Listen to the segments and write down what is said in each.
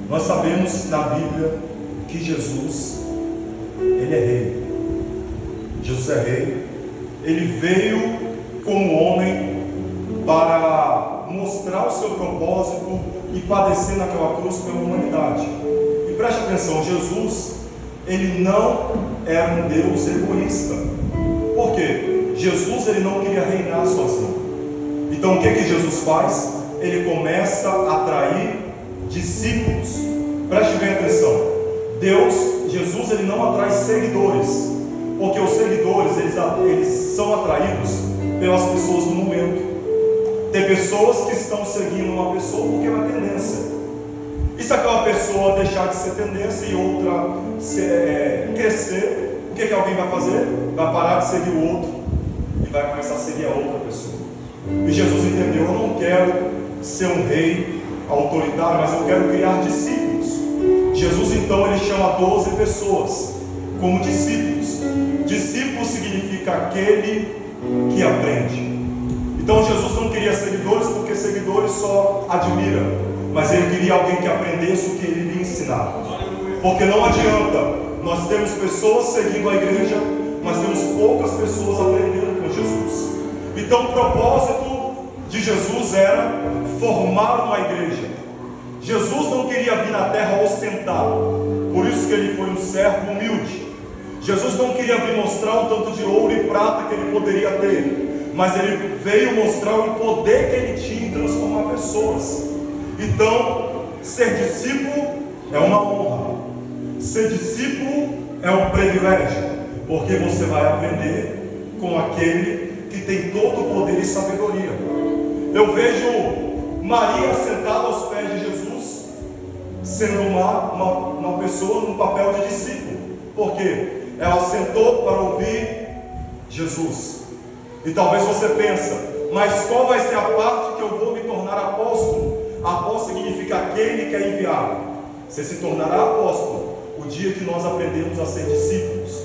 Nós sabemos na Bíblia que Jesus, Ele é rei. Jesus é rei. Ele veio como homem para mostrar o seu propósito e padecer naquela cruz pela humanidade. E preste atenção, Jesus, Ele não era um Deus egoísta. Por quê? Jesus, Ele não queria reinar sozinho. Então o que Jesus faz? Ele começa a atrair discípulos. Preste bem atenção. Jesus, Ele não atrai seguidores, porque os seguidores, eles são atraídos pelas pessoas do momento. Tem pessoas que estão seguindo uma pessoa porque é uma tendência. E se aquela pessoa deixar de ser tendência e outra crescer, o que alguém vai fazer? Vai parar de seguir o outro e vai começar a seguir a outra pessoa. E Jesus entendeu: eu não quero ser um rei autoritário, mas eu quero criar discípulos. Jesus então ele chama 12 pessoas como discípulos. Discípulo significa aquele que aprende. Então Jesus não queria seguidores, porque seguidores só admiram, mas ele queria alguém que aprendesse o que ele lhe ensinava. Porque não adianta nós temos pessoas seguindo a igreja, mas temos poucas pessoas aprendendo com Jesus. Então o propósito de Jesus era formar uma igreja. Jesus não queria vir na terra ostentar, por isso que ele foi um servo humilde. Jesus não queria vir mostrar o tanto de ouro e prata que ele poderia ter, mas ele veio mostrar o poder que ele tinha em transformar pessoas. Então, ser discípulo é uma honra, ser discípulo é um privilégio, porque você vai aprender com aquele que tem todo o poder e sabedoria. Eu vejo Maria sentada aos pés de Jesus, sendo uma pessoa no papel de discípulo. Por quê? Ela sentou para ouvir Jesus. E talvez você pense, mas qual vai ser a parte que eu vou me tornar apóstolo? Apóstolo significa aquele que é enviado. Você se tornará apóstolo o dia que nós aprendemos a ser discípulos.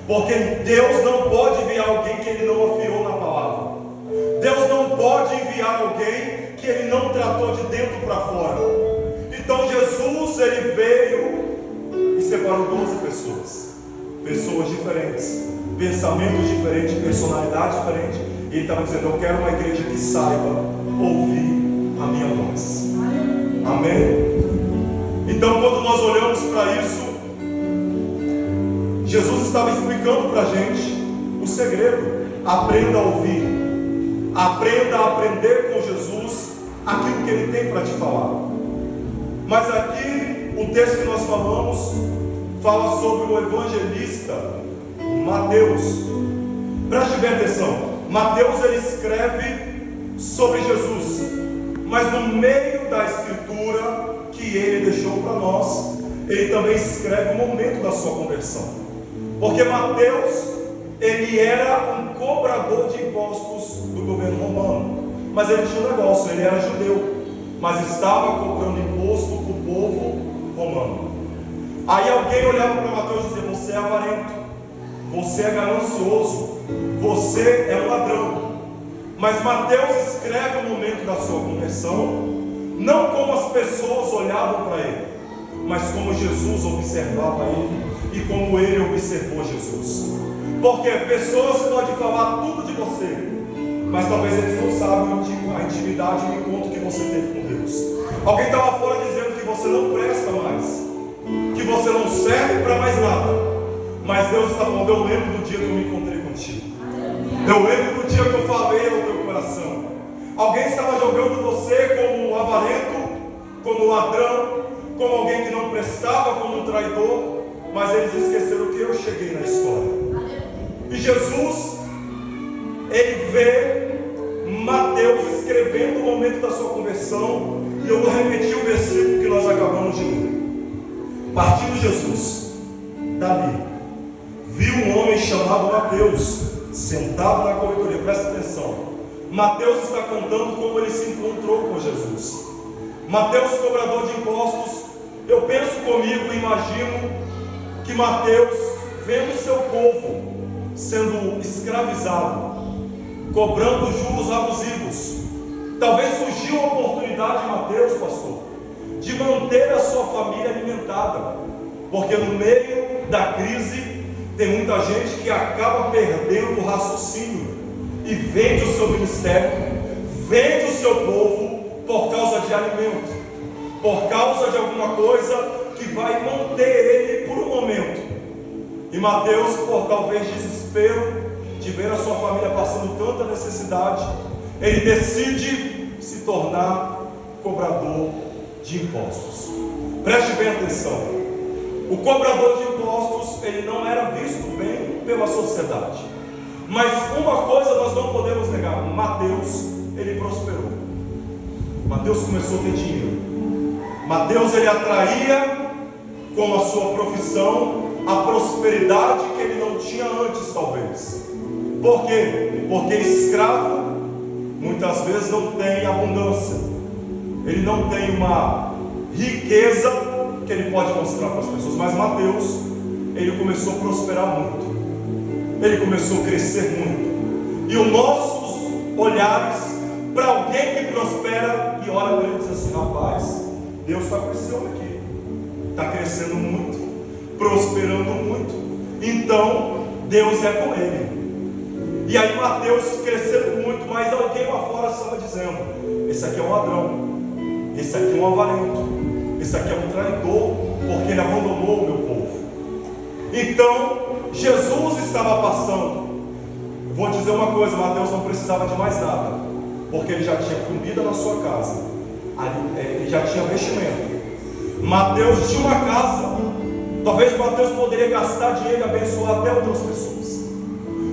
Porque Deus não pode enviar alguém que Ele não afiou na palavra. Deus não pode enviar alguém que Ele não tratou de dentro para fora. Então Jesus, Ele veio e separou 12 pessoas. Pessoas diferentes, pensamentos diferentes, personalidade diferente. E Ele estava dizendo: eu quero uma igreja que saiba ouvir a minha voz. Amém? Então quando nós olhamos para isso, Jesus estava explicando para a gente o segredo. Aprenda a ouvir, aprenda a aprender com Jesus aquilo que Ele tem para te falar. Mas aqui o texto que nós falamos fala sobre o evangelista Mateus. Preste bem atenção. Mateus ele escreve sobre Jesus, mas no meio da escritura que ele deixou para nós, ele também escreve o momento da sua conversão. Porque Mateus ele era um cobrador de impostos do governo romano, mas ele tinha um negócio, ele era judeu, mas estava cobrando imposto para o povo romano. Aí alguém olhava para Mateus e dizia: você é avarento, você é ganancioso, você é um ladrão. Mas Mateus escreve o momento da sua conversão, não como as pessoas olhavam para ele, mas como Jesus observava ele e como ele observou Jesus. Porque pessoas podem falar tudo de você, mas talvez eles não sabem a intimidade e o encontro que você teve com Deus. Alguém está lá fora dizendo que você não presta mais, que você não serve para mais nada, mas Deus está falando: eu lembro do dia que eu me encontrei contigo, eu lembro do dia que eu falei ao teu coração. Alguém estava jogando você como um avarento, como um ladrão, como alguém que não prestava, como um traidor, mas eles esqueceram que eu cheguei na história. E Jesus, ele vê Mateus escrevendo o momento da sua conversão, e eu vou repetir o versículo que nós acabamos de ler. Partindo Jesus dali, viu um homem chamado Mateus sentado na coletoria. Presta atenção, Mateus está contando como ele se encontrou com Jesus. Mateus, cobrador de impostos. Eu penso comigo, imagino que Mateus, vendo seu povo sendo escravizado, cobrando juros abusivos, talvez surgiu a oportunidade de Mateus, pastor, de manter a sua família alimentada, porque no meio da crise tem muita gente que acaba perdendo o raciocínio e vende o seu ministério, vende o seu povo por causa de alimento, por causa de alguma coisa que vai manter ele por um momento. E Mateus, por talvez desespero de ver a sua família passando tanta necessidade, ele decide se tornar cobrador de impostos. Preste bem atenção. O cobrador de impostos, ele não era visto bem pela sociedade. Mas uma coisa nós não podemos negar: Mateus, ele prosperou. Mateus começou a ter dinheiro. Mateus, ele atraía com a sua profissão a prosperidade que ele não tinha antes, talvez. Por quê? Porque escravo muitas vezes não tem abundância, ele não tem uma riqueza que ele pode mostrar para as pessoas. Mas Mateus, ele começou a prosperar muito, ele começou a crescer muito. E os nossos olhares para alguém que prospera e olha para ele e diz assim: rapaz, Deus está com esse homem aqui, está crescendo muito, prosperando muito, então Deus é com ele. E aí Mateus crescendo muito, mas alguém lá fora estava dizendo: esse aqui é um ladrão, esse aqui é um avarento, esse aqui é um traidor, porque ele abandonou o meu povo. Então Jesus estava passando. Eu vou dizer uma coisa: Mateus não precisava de mais nada, porque ele já tinha comida na sua casa, ele já tinha vestimento. Mateus tinha uma casa. Talvez Mateus poderia gastar dinheiro e abençoar até outras pessoas.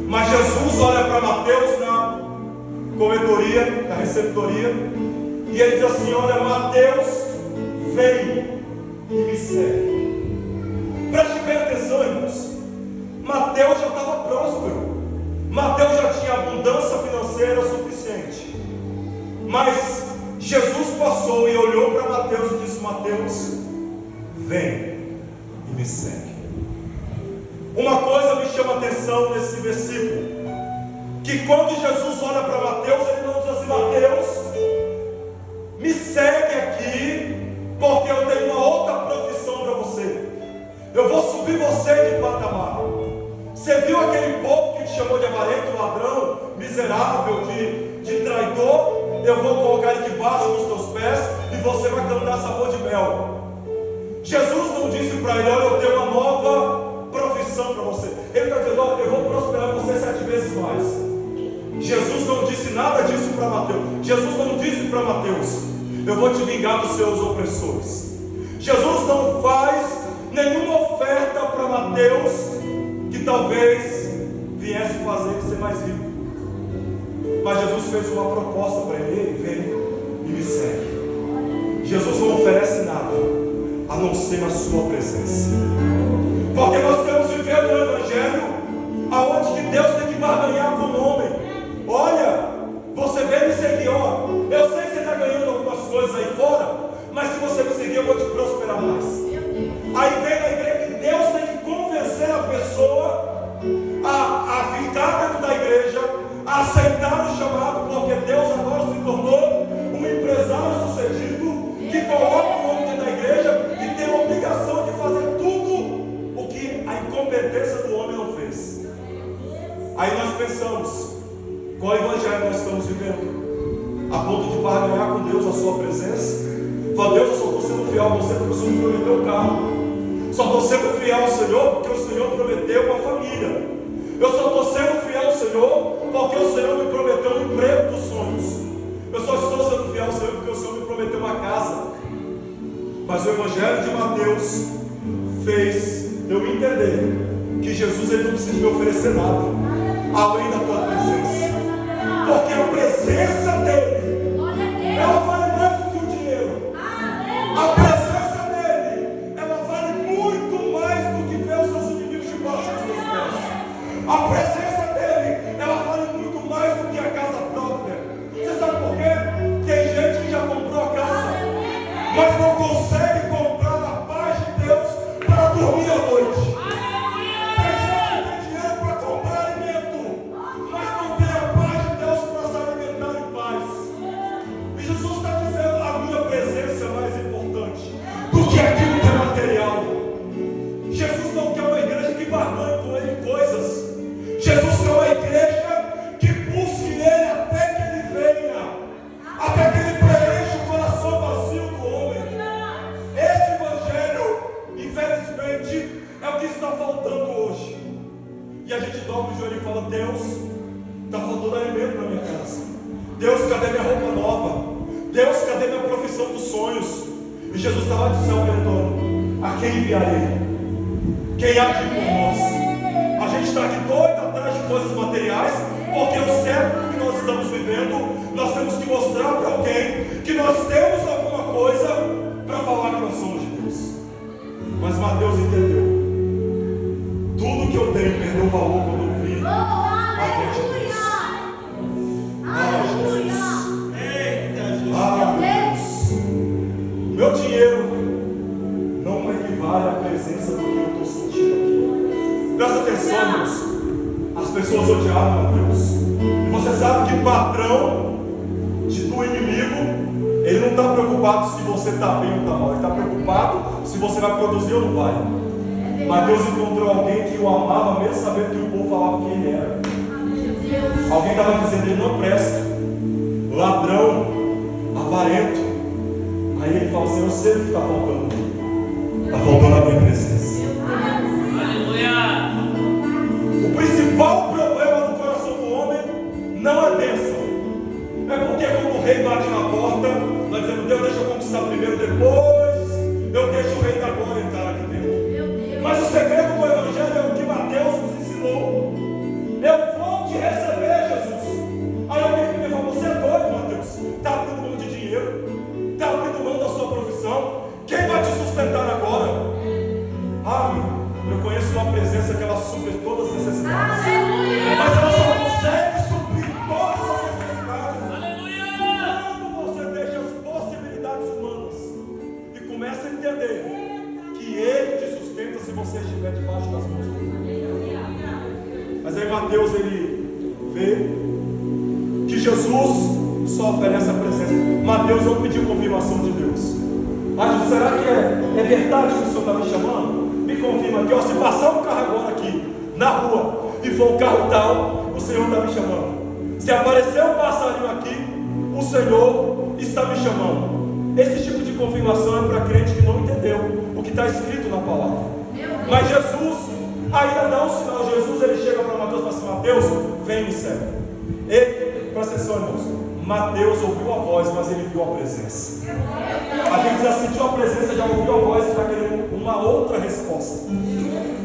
Mas Jesus olha para Mateus na corredoria, na receptoria, e ele diz assim: olha, Mateus, vem e me segue. Preste bem atenção, irmãos. Mateus já estava próspero, Mateus já tinha abundância financeira suficiente. Mas Jesus passou e olhou para Mateus e disse: Mateus, vem e me segue. Uma coisa me chama a atenção nesse versículo, que quando Jesus olha para Mateus, ele não diz assim: Mateus, me segue aqui, porque eu tenho uma outra profissão para você, eu vou subir você de patamar. Você viu aquele povo que te chamou de avarento, ladrão, miserável, de traidor? Eu vou colocar ele debaixo dos teus pés e você vai cantar sabor de mel. Jesus não disse para ele: olha, eu tenho uma nova profissão para você. Ele está dizendo: olha, eu vou prosperar você 7 vezes mais. Jesus não disse nada disso para Mateus. Jesus não disse para Mateus: eu vou te vingar dos seus opressores. Jesus não faz nenhuma oferta para Mateus que talvez viesse fazer ele ser mais rico. Mas Jesus fez uma proposta para ele: vem e me segue. Jesus não oferece nada a não ser a sua presença, porque nós estamos vivendo um evangelho aonde que Deus tem que barganhar com o homem. Olha, você vem me seguir, ó, eu sei que você está ganhando algumas coisas aí fora, mas se você me seguir eu vou te prosperar mais. Aí vem na igreja que Deus tem que convencer a pessoa a ficar dentro da igreja, a aceitar o chamado, porque Deus agora se tornou um empresário sucedido que coloca o homem dentro da igreja e tem a obrigação de fazer tudo o que a incompetência do homem não fez. Aí nós pensamos: qual evangelho nós estamos vivendo? A ponto de barganhar com Deus a sua presença? Fala: Deus, eu só estou sendo fiel a você porque o Senhor me prometeu o carro. Só estou sendo fiel ao Senhor porque o Senhor prometeu uma família. Eu só estou sendo fiel ao Senhor porque o Senhor me prometeu um emprego dos sonhos. Eu só estou sendo fiel ao Senhor porque o Senhor me prometeu uma casa. Mas o evangelho de Mateus fez eu entender que Jesus, ele não precisa me oferecer nada além da tua presença, porque a presença dele, ela vale mais do que o dinheiro. A presença dele, ela vale muito mais do que ver os seus inimigos debaixo dos teus pés. A presença dele, ela vale muito mais do que a casa própria. Você sabe por quê? Tem gente que já comprou a casa, mas não consegue comprar a paz de Deus para dormir à noite. Tem gente que tem dinheiro para comprar alimento, Deus, cadê minha roupa nova? Deus, cadê minha profissão dos sonhos? E Jesus estava do céu perguntando: a quem enviarei? Quem há de ir por nós? A gente está aqui doido atrás de coisas materiais, porque o século que nós estamos vivendo, nós temos que mostrar para alguém que nós temos alguma coisa para falar que nós somos de Deus. Mas Mateus entendeu: tudo que eu tenho perdeu o valor quando eu vi a voz de Deus. Meu dinheiro não equivale à presença do que eu estou sentindo aqui. Presta atenção, Deus. As pessoas odiaram a Deus. E você sabe que o patrão do inimigo, ele não está preocupado se você está bem ou está mal. Ele está preocupado se você vai produzir ou não vai. Mas Deus encontrou alguém que o amava, mesmo sabendo que o povo falava quem ele era. Alguém estava dizendo: ele não presta, ladrão, avarento. Aí ele fala assim: eu sei o que está faltando. Está faltando a minha presença. Aleluia. O principal problema do coração do homem não é bênção. É porque quando o rei bate na porta, vai dizendo: Deus, deixa eu conquistar primeiro, depois eu deixo o rei da glória entrar aqui dentro. Mas o segredo do evangelho é o que Mateus nos ensinou. Eu vou te receber, Jesus. Aí alguém me fala: você é doido, Mateus? Está abrindo mão de dinheiro? Está abrindo mão da sua profissão? Quem vai te sustentar agora? Eu conheço uma presença que ela supre todas as necessidades. Mas ela só consegue suprir todas as necessidades quando você deixa as possibilidades humanas e começa a entender que Ele te sustenta se você estiver debaixo das mãos dele. Mas aí Mateus, ele vê que Jesus só oferece a presença. Mateus não pediu confirmação de Deus. Mas será que é verdade que o Senhor está me chamando? Me confirma aqui, se passar um carro agora aqui na rua e for um carro tal, o Senhor está me chamando. Se aparecer um passarinho aqui, o Senhor está me chamando. Esse tipo de confirmação é para crente que não entendeu o que está escrito na palavra. Mas Jesus ainda dá um sinal. Jesus, ele chega para Mateus e fala assim: Mateus, vem me segue. Ele, presta atenção, irmãos. Mateus ouviu a voz, mas ele viu a presença. Aquele que já sentiu a presença, já ouviu a voz e está querendo uma outra resposta.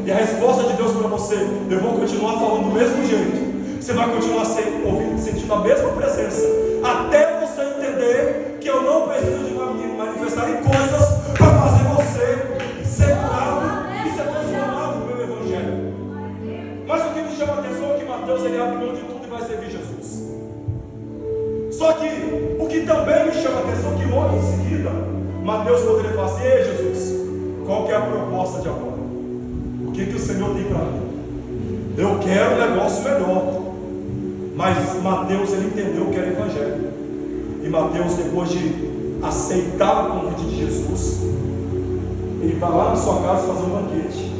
E a resposta de Deus para você: eu vou continuar falando do mesmo jeito. Você vai continuar sentindo a mesma presença, até você entender que eu não preciso de me manifestar em coisas para fazer você ser curado e ser transformado pelo Evangelho. Mas o que me chama a atenção é que Mateus, ele abre mão de tudo e vai servir Jesus. Só que o que também me chama a atenção é que logo em seguida Mateus poderia falar assim: ei Jesus, qual que é a proposta de agora? O que o Senhor tem para mim? Eu quero um negócio melhor. Mas Mateus, ele entendeu que era Evangelho. E Mateus, depois de aceitar o convite de Jesus, ele vai lá na sua casa fazer um banquete.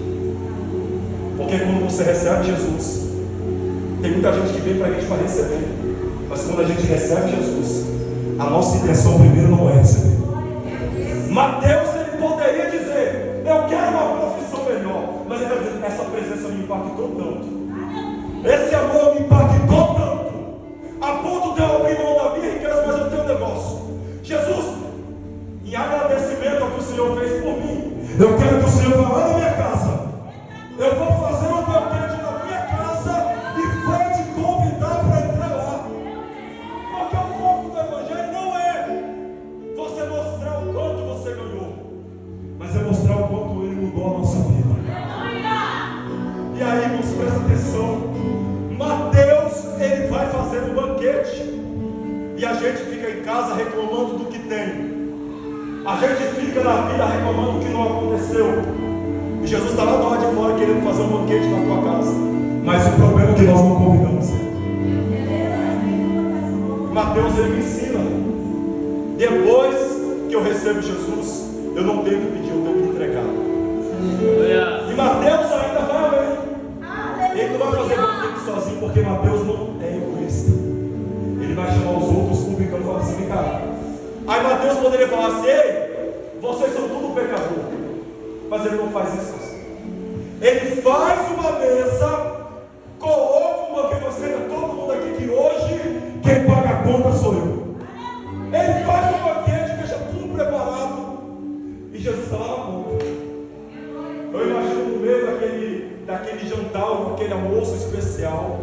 Porque quando você recebe Jesus, tem muita gente que vem para a gente para receber. Mas quando a gente recebe Jesus, a nossa intenção primeiro não é receber. Mateus, ele poderia dizer: eu quero uma profissão melhor. Mas ele está dizendo: essa presença me impactou tanto, esse amor me impactou tanto, a ponto de eu abrir mão da minha riqueza, mas eu tenho um negócio. Jesus, em agradecimento ao que o Senhor fez por mim, eu quero que o Senhor vá lá na minha casa. Eu vou fazer um banquete na minha casa e vou te convidar para entrar lá. Porque o foco do Evangelho não é você mostrar o quanto você ganhou, mas é mostrar o quanto Ele mudou a nossa vida. E aí, irmãos, presta atenção. Mateus, ele vai fazer um banquete e a gente fica em casa reclamando do que tem. A gente fica na vida reclamando do que não aconteceu. E Jesus está lá do lado de fora querendo fazer um banquete na tua casa. Mas o problema é que nós não convidamos ele. Mateus, ele me ensina: depois que eu recebo Jesus, eu não tenho que pedir, eu tenho que entregar. E Mateus ainda vai além. Ele não vai fazer banquete sozinho, porque Mateus não é egoísta. Ele vai chamar os outros publicanos e falar assim: vem cá. Aí Mateus poderia falar assim: ei, vocês são tudo pecador. Mas ele não faz isso assim. Ele faz uma mesa, coloca uma que você, todo mundo aqui, que hoje quem paga a conta sou amor. Eu imagino no meio daquele jantar, aquele almoço especial,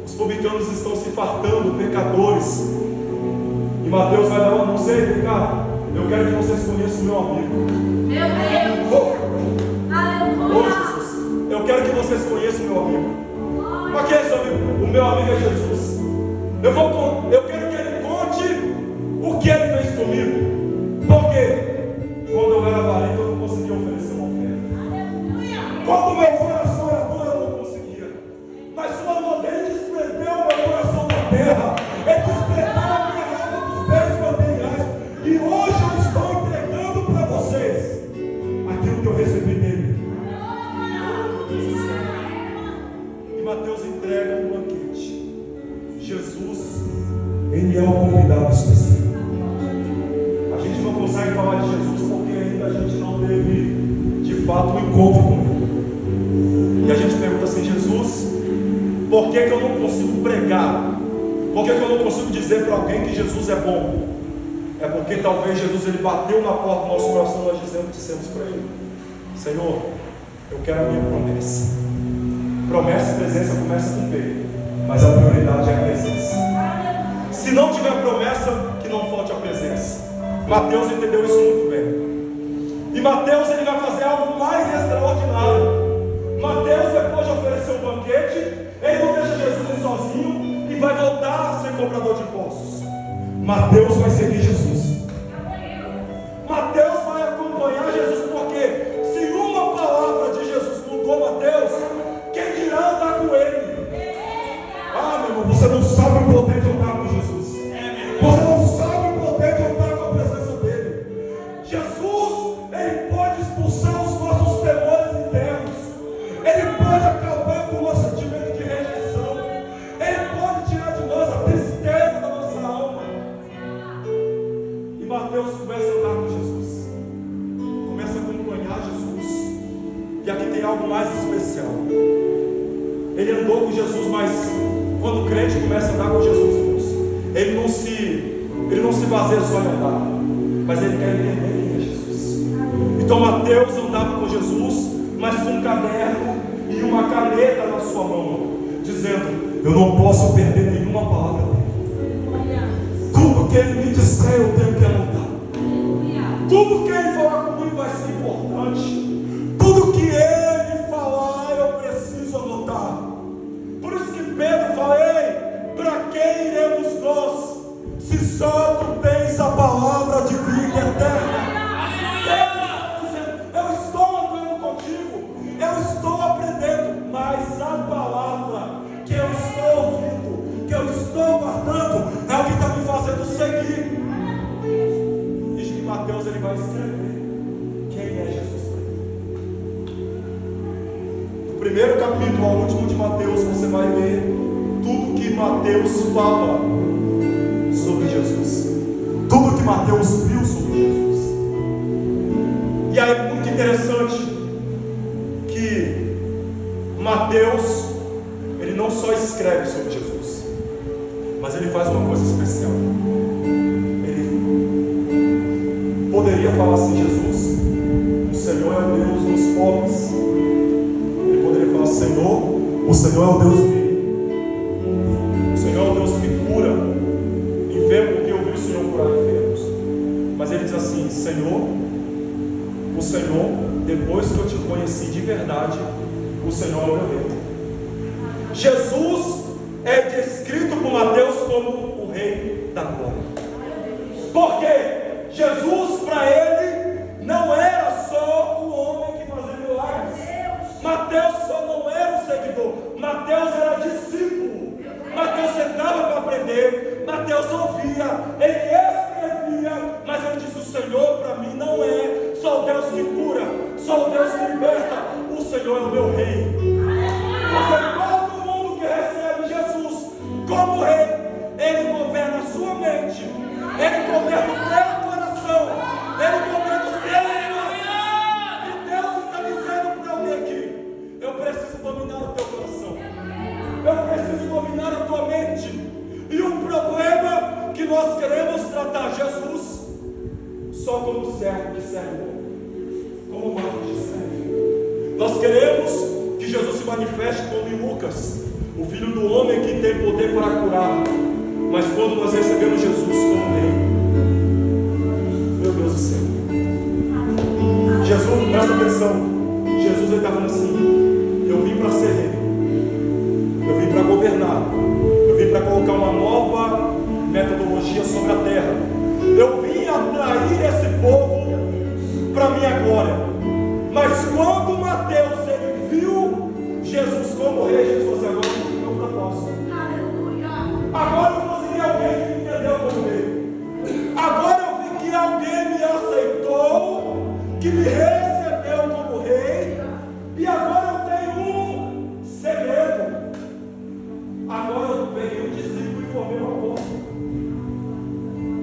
os publicanos estão se fartando, pecadores, e Mateus vai dar uma mão, vem cá, eu quero que vocês conheçam o meu amigo. Meu Deus! Aleluia! Jesus, eu quero que vocês conheçam o meu amigo. Mas quem é seu amigo? O meu amigo é Jesus. Eu quero que ele conte o que ele fez comigo. Porque quando eu era vareta eu não conseguia oferecer uma oferta. Quando o meu coração era duro eu não conseguia. Mas quando ele desprendeu o meu coração da terra, ele desprendeu a minha alma dos bens materiais. E hoje eu estou entregando para vocês aquilo que eu recebi dele. E Mateus entrega um banquete. Jesus, ele é um convidado especial. A gente não consegue falar de Jesus porque ainda a gente não teve de fato um encontro com ele. E a gente pergunta assim: Jesus, por que eu não consigo pregar? Por que eu não consigo dizer para alguém que Jesus é bom? É porque talvez Jesus ele bateu na porta do nosso coração e nós dissemos para ele: Senhor, eu quero a minha promessa. Promessa e presença começa com P, mas a prioridade é a presença. Se não tiver promessa, que não falte a presença. Mateus entendeu isso muito bem. E Mateus ele vai fazer algo mais extraordinário. Mateus, depois de oferecer o banquete, ele não deixa Jesus ir sozinho e vai voltar a ser cobrador de impostos. Mateus vai seguir Jesus. Mateus vai acompanhar Jesus, porque se uma palavra de Jesus mudou Mateus, quem dirá andar com ele? Ah, meu irmão, você não sabe o poder de andar com Jesus. Você não sabe o poder de andar com a presença dele. Jesus, ele pode expulsar os nossos temores internos. Ele pode acabar com o nosso sentimento de rejeição. Ele pode tirar de nós a tristeza da nossa alma. E Mateus começa a andar com Jesus. Começa a acompanhar Jesus. E aqui tem algo mais especial. Ele andou com Jesus, mas quando o crente começa a andar com Jesus, irmãos, ele não se baseia só em andar, mas ele quer entender quem é Jesus. Então Mateus andava com Jesus, mas com um caderno e uma caneta na sua mão, dizendo: eu não posso perder nenhuma palavra dele. Tudo que ele me disser eu tenho que anotar. Tudo que ele falar comigo vai ser importante. Tudo que ele falar eu preciso anotar. Por isso que Pedro fala: ei, para quem iremos nós, se só tu tens a palavra de vida eterna? Eu estou andando contigo, eu estou aprendendo, mas a palavra que eu estou ouvindo, que eu estou guardando, é o que está me fazendo seguir. Diz que Mateus ele vai escrever quem é Jesus. Do primeiro capítulo ao último de Mateus, você vai ler tudo que Mateus fala sobre Jesus, tudo que Mateus viu sobre Jesus. E aí é muito interessante que Mateus ele não só escreve sobre Jesus, mas ele faz uma coisa especial. Ele poderia falar assim: Jesus, o Senhor é o Deus dos pobres. Ele poderia falar: Senhor, o Senhor é o Deus vivo. O Senhor é o Deus que cura enfermo, porque eu vi o Senhor curar enfermos. Mas ele diz assim: Senhor, o Senhor, depois que eu te conheci de verdade, o Senhor é o meu rei. Jesus é descrito por Mateus como o rei da glória. Porque Jesus, para ele, não era só o homem que fazia milagres. Mateus só não era um seguidor, Mateus era discípulo. Mateus sentava para aprender, Mateus ouvia, ele escrevia, mas ele disse: o Senhor para mim não é só o Deus que cura, só o Deus que liberta, o Senhor é o meu rei. Porque todo mundo que recebe Jesus como rei, ele governa a sua mente, ele governa o teu coração, ele governa os teus corações. E Deus está dizendo para alguém aqui: eu preciso dominar o teu coração, eu preciso dominar a tua mente. E o problema que nós queremos tratar Jesus só como servo que serve. Nós queremos que Jesus se manifeste como em Lucas, o Filho do Homem que tem poder para curar. Mas quando nós recebemos Jesus como Rei, meu Deus do céu, Jesus, presta atenção, Jesus ele está falando assim: eu vim para ser Rei, eu vim para governar, eu vim para colocar uma nova metodologia sobre a terra, eu vim atrair esse povo para a minha glória. Mas quando Mateus ele viu Jesus como Rei, Jesus falou assim: agora eu cumpri meu propósito. Agora eu consegui alguém que me entendeu como Rei. Agora eu vi que alguém me aceitou, que me recebeu como Rei. E agora eu tenho um segredo. Agora eu peguei um discípulo e formei um apóstolo.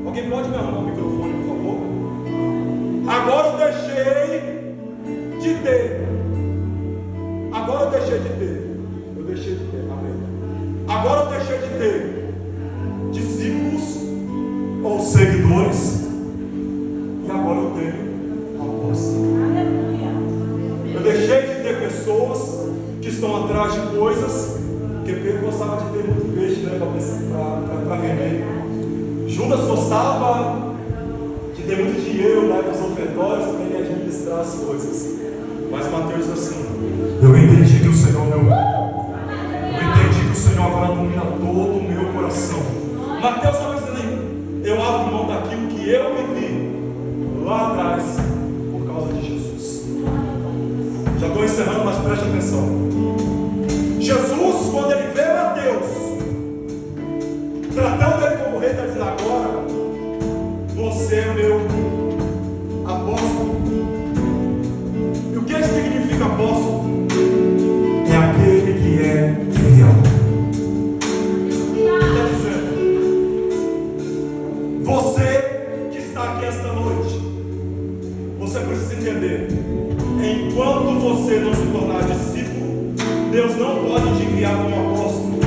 Alguém pode me arrumar o microfone, por favor? Agora eu deixei de ter. Agora eu deixei de ter. Eu deixei de ter. Amém. Agora eu deixei de ter discípulos ou seguidores. E agora eu tenho apóstolo. Eu deixei de ter pessoas que estão atrás de coisas. Porque Pedro gostava de ter muito peixe, né, para vender. Judas gostava de ter muito dinheiro, né, para os ofertórios, para ele administrar as coisas. Mas Mateus diz assim: eu entendi que o Senhor é meu Rei. Eu entendi que o Senhor agora domina todo o meu coração. Mateus estava dizendo: eu abro mão daquilo que eu vivi lá atrás por causa de Jesus. Já estou encerrando, mas preste atenção. Jesus, quando ele vê Mateus tratando ele como Rei, está dizendo: agora você é meu apóstolo. E o que significa apóstolo? É aquele que é fiel. Está dizendo: você que está aqui esta noite, você precisa entender: enquanto você não se tornar discípulo, Deus não pode te enviar como apóstolo.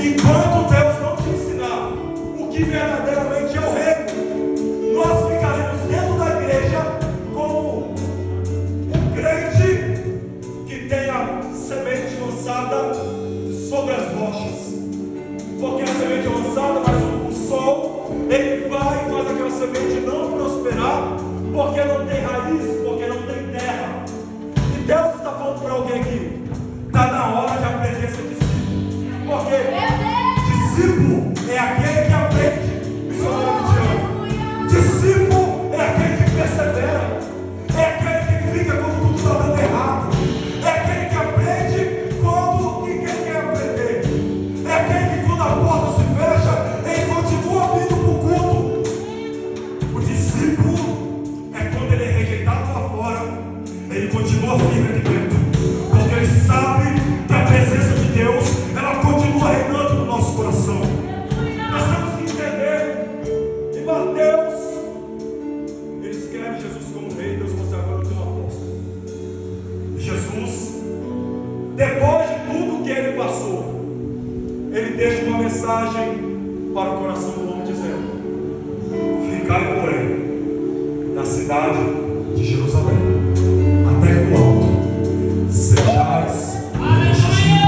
Enquanto Deus não te ensinar o que verdadeiramente é o reino, nós ficaremos dentro da igreja como um crente que tem a semente lançada sobre as rochas. Porque a semente é lançada, mas o sol ele vai e faz aquela semente não prosperar, porque não tem raiz, porque não tem terra. E Deus está falando para alguém aqui: está na hora de aprender a ser discípulo. Porque discípulo é aquele que aprende missiologicamente. Discípulo é aquele que persevera. É aquele que fica quando tudo está dando errado. É aquele que aprende quando ninguém quer aprender. É aquele que quando a porta se fecha, ele continua vindo para o culto. O discípulo é quando ele é rejeitado lá fora, ele continua firme aqui dentro. Porque ele sabe que a presença de Deus, ela continua reinando no nosso coração. Nós temos que entender. E Mateus, ele escreve Jesus como Rei. Deus, você agora é o teu apóstolo. Jesus, depois de tudo que ele passou, ele deixa uma mensagem para o coração do homem, dizendo: ficai, porém, na cidade de Jerusalém, até que o alto sejais revestidos.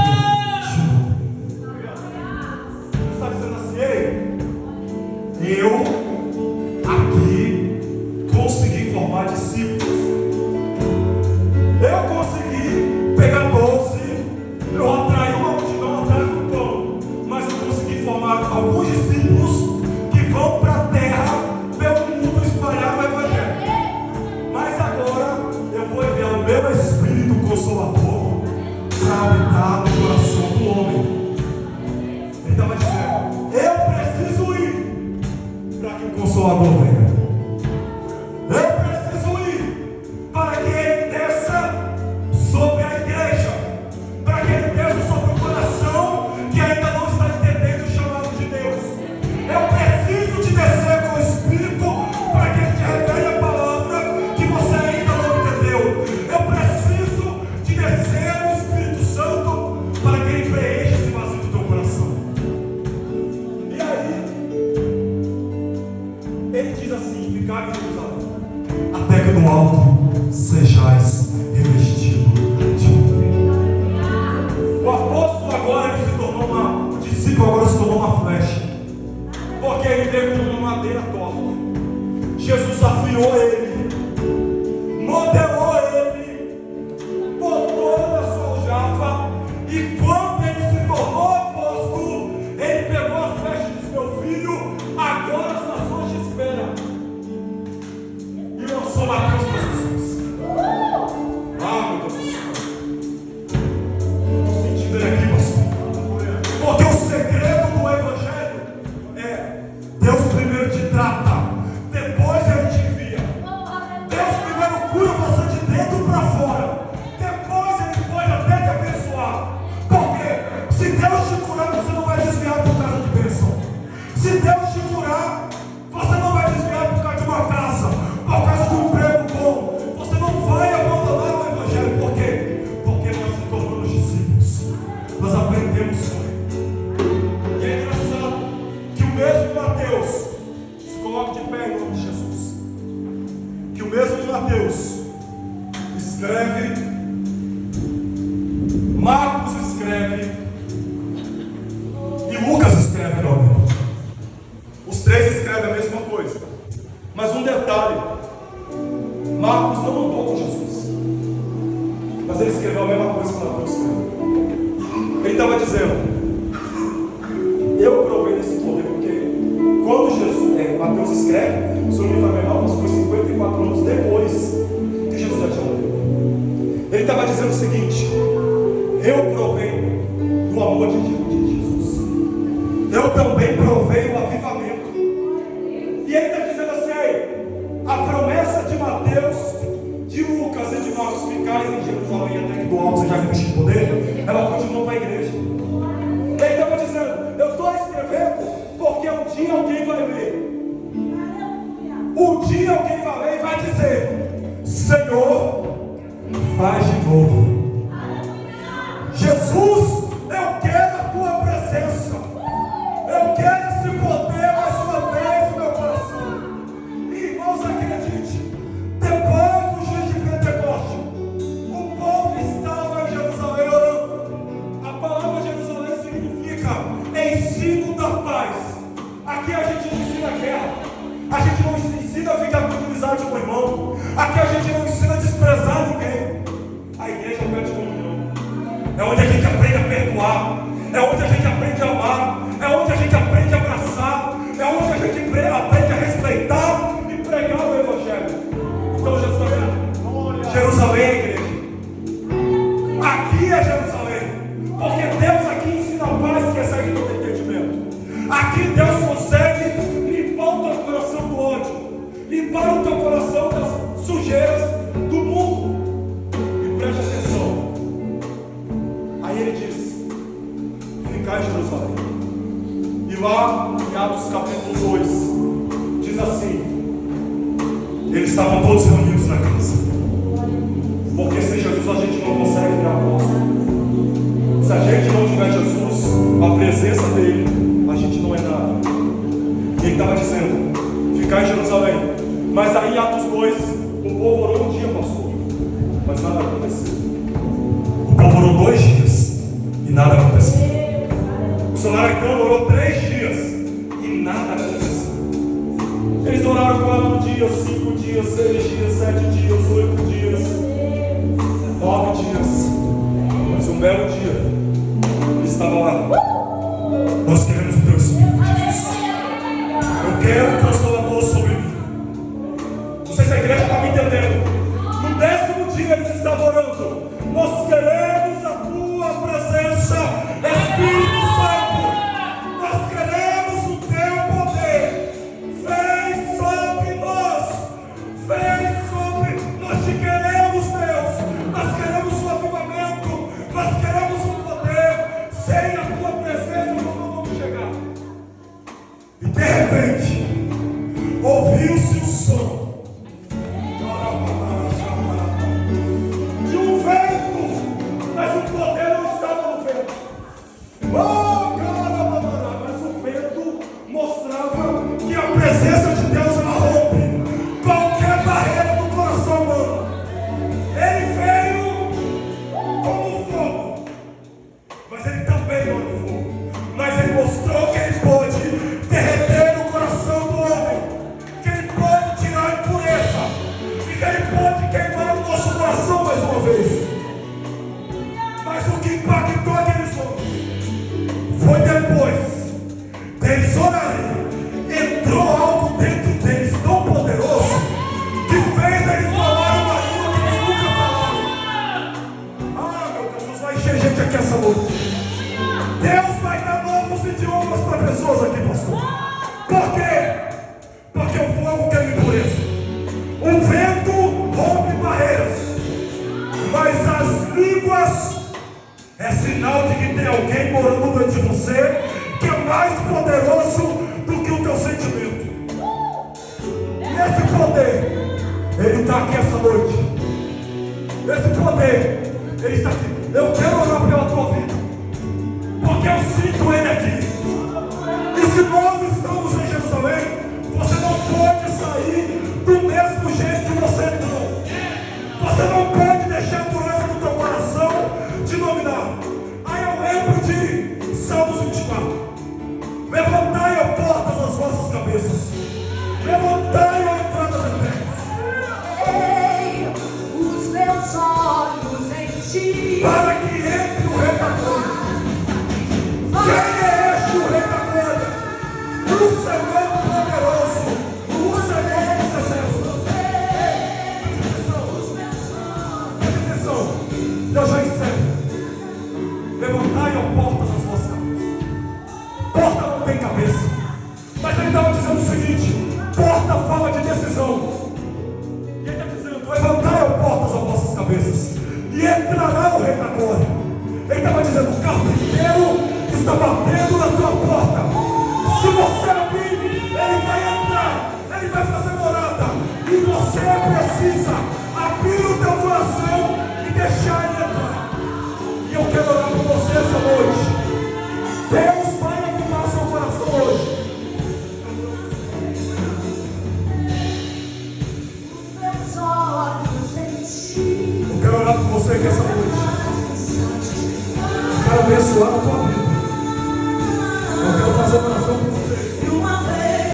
Ele está dizendo assim: ei, eu aqui consegui formar discípulos. Eu consegui pegar 12, eu atraí uma multidão atrás do pão, mas eu consegui formar alguns discípulos que vão para a terra, pelo mundo, espalhar o evangelho. Mas agora eu vou enviar o meu Espírito Consolador para habitar no coração do homem. Ele estava dizendo: eu preciso ir para que o Consolador venha. Eu preciso ir para que ele desça sobre a igreja, para que ele desça sobre o coração que ainda não está entendendo o chamado de Deus. Eu preciso te descer com o Espírito para que ele te revele a palavra que você ainda não entendeu. Eu preciso te descer o Espírito Santo para que ele preencha esse vazio do teu coração. E aí, ele diz assim: ficai em Jerusalém, até que do alto sejais revestidos. maneira torta. Jesus afiou ele, modelou ele, botou na sua aljava, e quando ele se tornou apóstolo, ele pegou a flecha e disse: meu filho, agora as nações te esperam. E lançou Mateus para Jesus. Ah, meu Deus do céu. Estou sentindo ele aqui, pastor. Porque o segredo do Evangelho é: Deus primeiro te trata, depois ele te envia. Deus primeiro cura você de dentro para fora, depois ele pode até te abençoar. Porque se Deus te curar, você não vai desviar por causa de bênção. Se Deus te curar, você não vai desviar por causa de uma casa, por causa de um emprego bom. Você não vai abandonar o Evangelho. Por quê? Porque nós nos tornamos discípulos. Nós aprendemos com ele. E é engraçado que o mesmo Mateus, se coloque de pé em nome de Jesus, que o mesmo Mateus escreve, Marcos escreve e Lucas escreve novamente. Os três escrevem a mesma coisa. Mas um detalhe: Marcos não andou com Jesus, mas ele escreveu a mesma coisa que Mateus escreveu. Ele estava dizendo: eu provei desse poder, porque quando Jesus, Mateus escreve, se eu não me falei mal, mas foi 54 anos depois que Jesus já tinha morrido. Ele estava dizendo o seguinte: eu provei do amor de Jesus, eu também provei o avivamento. E ele está dizendo assim: a promessa de Mateus, de Lucas e de Marcos ficais em Jerusalém até que do alto seja revestido de poder, ela continua para a igreja. Ele estava dizendo: eu estou escrevendo porque um dia alguém vai ler. Um dia alguém vai ler e vai dizer: Senhor, faz de novo. Jesus, eu quero a tua presença. Eu quero esse poder mais uma vez no meu coração. E irmãos, acredite, depois do dia de Pentecostes, o povo estava em Jerusalém orando. A palavra Jerusalém significa ensino da paz. Aqui a gente não ensina guerra, a gente não ensina a ficar com inimizade com o irmão, aqui a gente não ensina a desprezar ninguém. A igreja é o pé de comunhão, é onde a gente aprende a perdoar, é onde a gente aprende a amar, é onde a gente aprende a abraçar, é onde a gente aprende a respeitar e pregar o Evangelho. Então Jerusalém é a igreja. Aqui é Jerusalém, porque Deus aqui ensina a paz que excede todo entendimento. Aqui Deus consegue limpar o teu coração do ódio, limpar o teu coração das sujeiras do mundo. E preste atenção. Aí ele diz: ficar em Jerusalém. E lá em Atos capítulo 2 diz assim: eles estavam todos reunidos na casa. Porque sem Jesus a gente não consegue virar apóstolo. Se a gente não tiver Jesus, a presença dele, a gente não é nada. E ele estava dizendo: ficar em Jerusalém. Mas aí em Atos 2, o povo orou um dia, pastor, mas nada aconteceu. O povo orou 2 dias e nada aconteceu. O samaritano orou 3 dias e nada aconteceu. Eles oraram 4 dias, 5 dias, 6 dias, 7 dias, 8 dias, 9 dias. Mas um belo dia ele estava lá: nós queremos o teu Espírito, Jesus. Eu quero o Consolador sobre mim. Não sei se a igreja está me entendendo. No 10º dia eles estavam orando: nós queremos a tua presença, Espírito Santo. Nós queremos o teu poder. Vem sobre nós. Vem sobre. Nós te queremos, Deus. Nós queremos o avivamento. Nós queremos o poder. Sem a tua presença nós não vamos chegar. E de repente ouviu-se o som de um vento poder. Ele está aqui. Eu quero orar pela tua vida, porque eu sinto Ele aqui. E se nós estamos em Jerusalém, você não pode sair do mesmo jeito que você entrou. Você não pode deixar a dureza do teu coração te dominar. Aí eu lembro de Salmos 24. Levantai, ó portas, as vossas cabeças. Levantai, ó entradas eternas. Ei, os meus olhos em ti. Para que entre o Rei da Glória. Quem é este o Rei da Glória? O Senhor poderoso, o Senhor dos exércitos. Presta atenção, eu já encerro. Levantai, ó portas, as vossas cabeças. Porta não tem cabeça. Mas ele estava dizendo o seguinte: porta fala de decisão. E ele está dizendo: levantai, ó portas, as vossas cabeças, e entrará o Rei da Glória. Ele estava dizendo: o carpinteiro está batendo na tua porta. Se você abrir, ele vai entrar, ele vai fazer morada. E você precisa abrir o teu coração e deixar ele entrar. E eu quero orar por você essa noite. Deus vai avivar seu coração hoje. Meus olhos em ti. Eu quero orar por você aqui essa noite. Quero abençoar a tua vida.